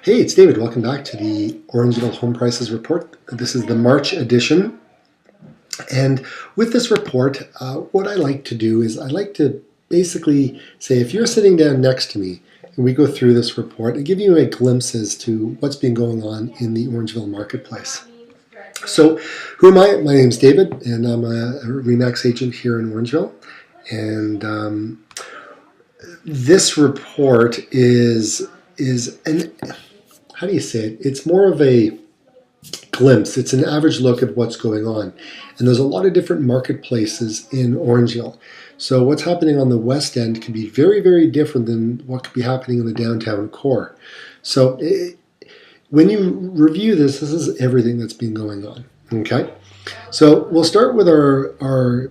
Hey, it's David. Welcome back to the Orangeville Home Prices Report. This is the March edition. And with this report, what I like to do is I like to basically say, if you're sitting down next to me and we go through this report, I give you a glimpse as to what's been going on in the Orangeville marketplace. So, who am I? My name's David, and I'm a RE/MAX agent here in Orangeville. And this report is an, how do you say it? It's more of a glimpse. It's an average look at what's going on. And there's a lot of different marketplaces in Orangeville. So what's happening on the west end can be very, very different than what could be happening in the downtown core. So when you review this is everything that's been going on. Okay? So we'll start with our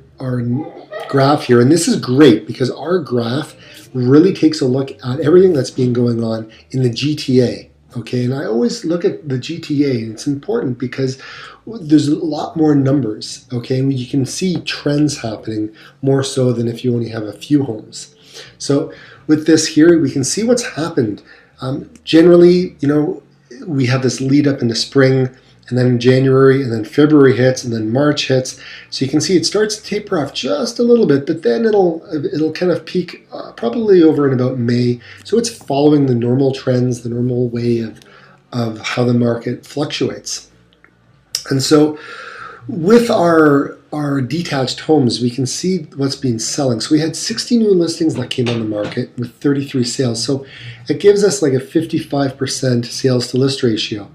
graph here. And this is great because our graph really takes a look at everything that's been going on in the GTA. Okay, and I always look at the GTA, and it's important because there's a lot more numbers, okay, and you can see trends happening more so than if you only have a few homes. So with this here, we can see what's happened. Generally, we have this lead up into spring, and then January, and then February hits, and then March hits. So you can see it starts to taper off just a little bit, but then it'll kind of peak probably over in about May. So it's following the normal trends, the normal way of how the market fluctuates. And so with our detached homes, we can see what's been selling. So we had 60 new listings that came on the market with 33 sales. So it gives us like a 55% sales to list ratio.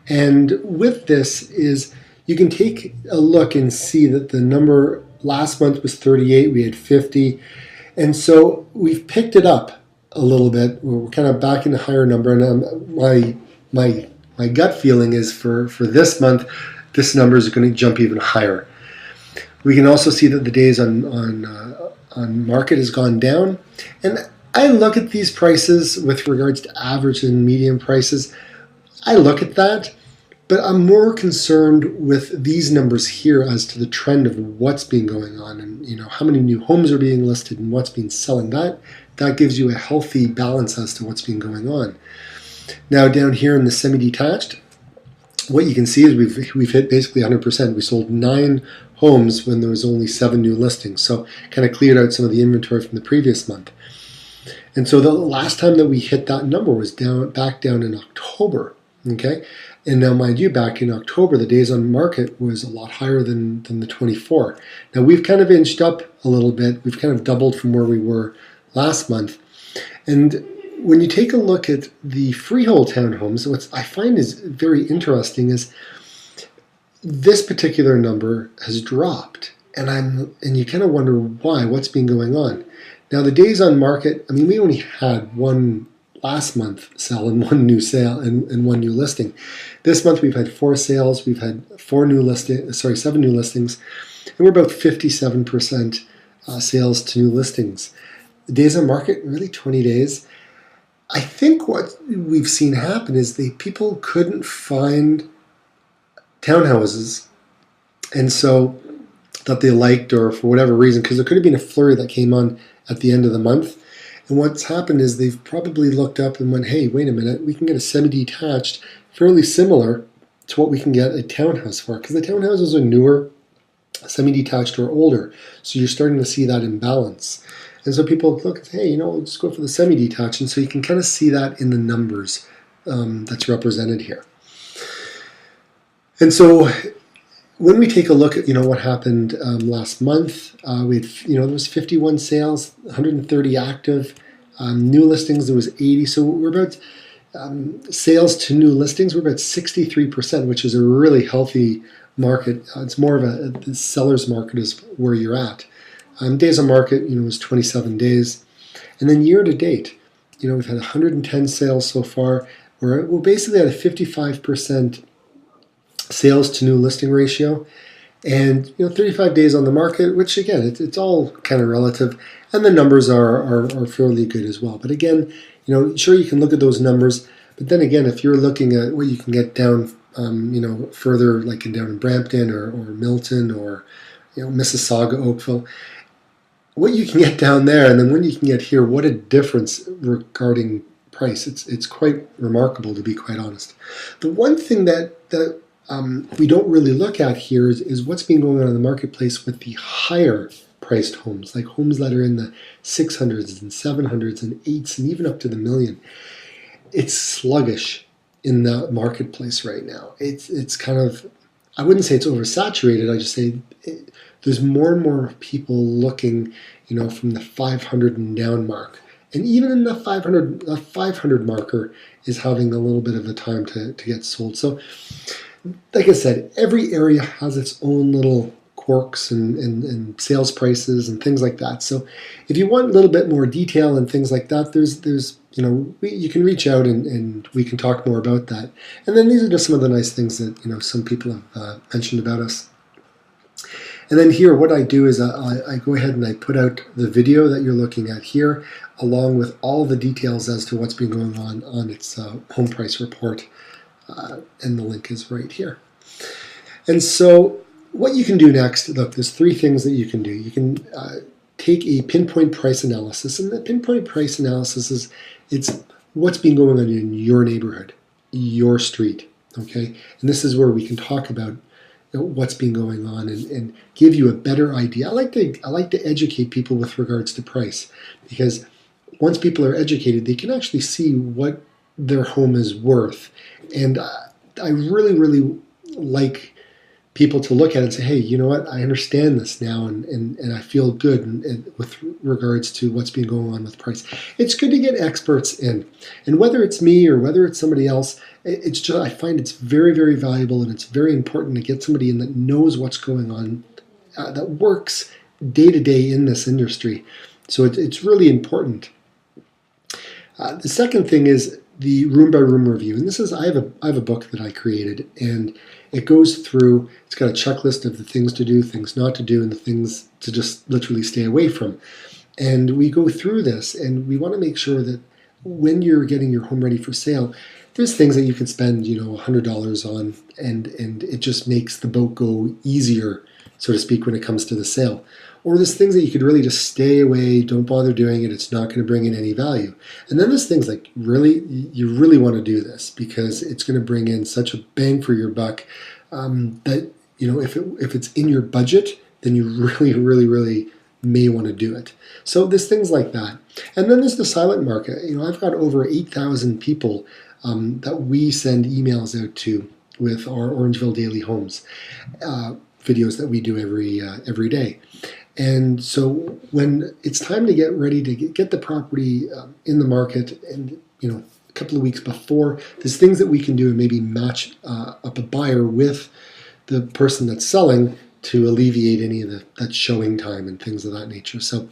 And with this is you can take a look and see that the number last month was 38, we had 50. And so we've picked it up a little bit. We're kind of back in a higher number. And my gut feeling is for this month, this number is going to jump even higher. We can also see that the days on market has gone down. And I look at these prices with regards to average and median prices. I look at that, but I'm more concerned with these numbers here as to the trend of what's been going on and how many new homes are being listed and what's been selling. That gives you a healthy balance as to what's been going on. Now down here in the semi-detached, what you can see is we've hit basically 100%. We sold 9 homes when there was only 7 new listings, so kind of cleared out some of the inventory from the previous month. And so the last time that we hit that number was back down in October. Okay, and now mind you, back in October, the days on market was a lot higher than the 24. Now we've kind of inched up a little bit. We've kind of doubled from where we were last month. And when you take a look at the freehold townhomes, what I find is very interesting is this particular number has dropped, and you kind of wonder why. What's been going on? Now the days on market. I mean, we only had one last month sell and 1 new sale and 1 new listing. This month we've had 4 sales, we've had 7 new listings, and we're about 57% sales to new listings. The days on market, really 20 days. I think what we've seen happen is people couldn't find townhouses, and so that they liked, or for whatever reason, because there could have been a flurry that came on at the end of the month. And what's happened is they've probably looked up and went, hey, wait a minute, we can get a semi-detached fairly similar to what we can get a townhouse for. Because the townhouses are newer, semi-detached are older. So you're starting to see that imbalance. And so people look and say, hey, we'll just go for the semi-detached. And so you can kind of see that in the numbers that's represented here. And so when we take a look at what happened last month, we had there was 51 sales, 130 active, new listings there was 80. So we're about sales to new listings. We're about 63%, which is a really healthy market. It's more of the seller's market is where you're at. Days on market, was 27 days, and then year to date, we've had 110 sales so far. We're basically at a 55% sales to new listing ratio, and 35 days on the market, which again it's all kind of relative, and the numbers are fairly good as well. But again, sure, you can look at those numbers, but then again, if you're looking at what you can get down further, like down in Brampton or Milton or Mississauga, Oakville, what you can get down there and then what you can get here, what a difference regarding price. It's quite remarkable, to be quite honest. The one thing that we don't really look at here is what's been going on in the marketplace with the higher priced homes, like homes that are in the 600s and 700s and 8s and even up to the million. It's sluggish in the marketplace right now. It's kind of, I wouldn't say it's oversaturated. I just say there's more and more people looking, from the 500 and down mark. And even in the 500 marker is having a little bit of a time to get sold. So, like I said, every area has its own little quirks and sales prices and things like that. So if you want a little bit more detail and things like that, there's you can reach out and we can talk more about that. And then these are just some of the nice things that some people have mentioned about us. And then here, what I do is I go ahead and I put out the video that you're looking at here, along with all the details as to what's been going on its home price report. And the link is right here. And so what you can do next, look, there's three things that you can do. You can take a pinpoint price analysis, and the pinpoint price analysis it's what's been going on in your neighborhood, your street, okay? And this is where we can talk about what's been going on and give you a better idea. I like to educate people with regards to price, because once people are educated, they can actually see what their home is worth. And I really, really like people to look at it and say, hey, you know what, I understand this now, and I feel good with regards to what's been going on with price. It's good to get experts in. And whether it's me or whether it's somebody else, it's just, I find it's very, very valuable, and it's very important to get somebody in that knows what's going on, that works day to day in this industry. So it's really important. The second thing is the room by room review, and this is I have a book that I created, and it goes through. It's got a checklist of the things to do, things not to do, and the things to just literally stay away from. And we go through this, and we want to make sure that when you're getting your home ready for sale, there's things that you can spend $100 on, and it just makes the boat go easier, so to speak, when it comes to the sale. Or there's things that you could really just stay away, don't bother doing it, it's not going to bring in any value. And then there's things like you really want to do this because it's going to bring in such a bang for your buck that if it's in your budget, then you really, really, really may want to do it. So there's things like that. And then there's the silent market. I've got over 8,000 people that we send emails out to with our Orangeville Daily Homes videos that we do every day. And so when it's time to get ready to get the property in the market, and a couple of weeks before, there's things that we can do and maybe match up a buyer with the person that's selling to alleviate any of that showing time and things of that nature. So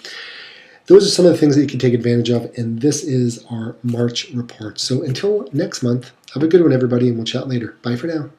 those are some of the things that you can take advantage of, and this is our March report. So until next month, have a good one, everybody, and we'll chat later. Bye for now.